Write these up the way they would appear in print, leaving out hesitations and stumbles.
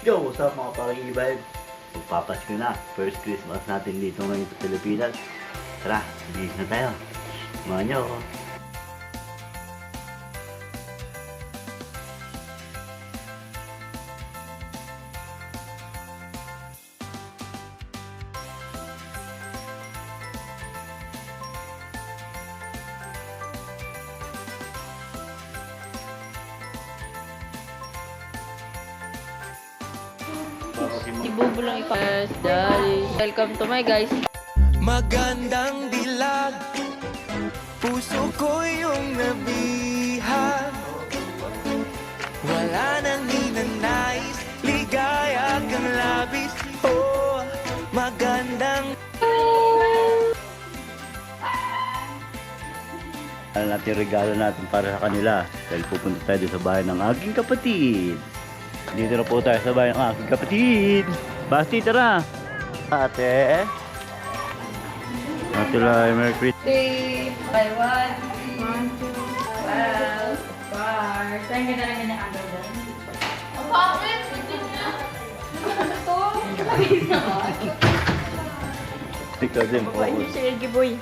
Yo, what's up mga pang-i-vibe? Magpapasko na. First Christmas natin dito ngayon sa Pilipinas. Tara, bilis na tayo. Samahan niyo ako. Ibubo lang ipas, Daddy. Welcome to my guys. Magandang dilag, puso ko yung nabihag. Wala nang ninanais, ligaya kang labis. Oh, magandang Ano natin regalo natin para sa kanila. Dahil pupunta tayo sa bahay ng aking kapatid. Dito na po tayo sa bahay ng aking kapatid. Basti, tara! Ate! Ate Lai, Merry Christmas! 3, by 1, 1, 2, 12, bar. Saan ka na lang yung under doon? Oh, bakit? Ito niya. Ito? Kapagin na ka? Ikaw din po. Babae niyo si Elgie Boy.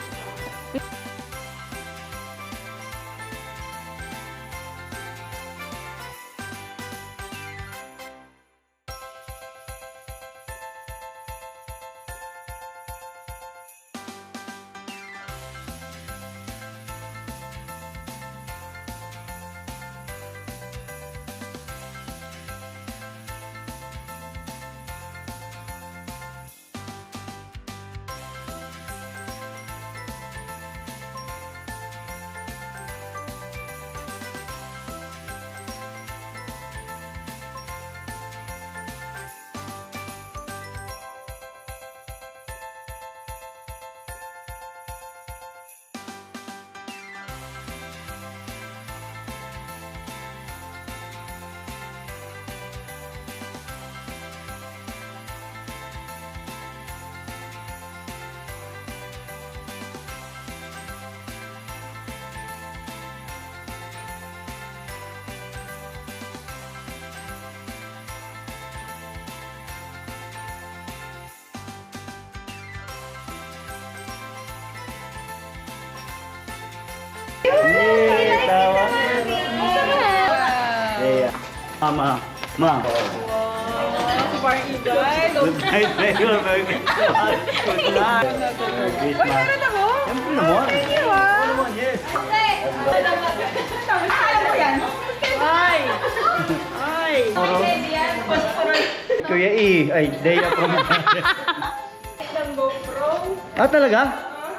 Yay! Tawa! Yeah. Mama! Ma! Party guys. Good night, Mayor! Merry Christmas! Good night! Merry Christmas! ako? Siyempre naman! Thank you, Oo naman, yes! Kaya mo yan? Ay! Ay! Oro. yan. Kuya E! Ay, Dea from... Ng GoPro. Ah, talaga?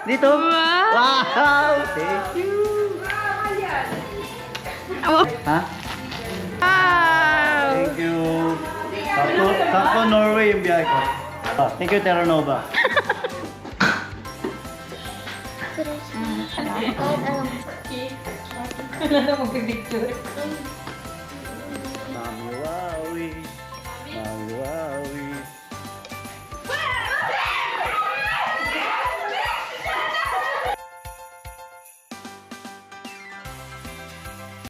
Dito? Wow! Wow! Thank you! Ha? Wow! Thank you! Sakto Norway yung biyahe ko. Ah, thank you, Terra Nova. Wala na magpipicture.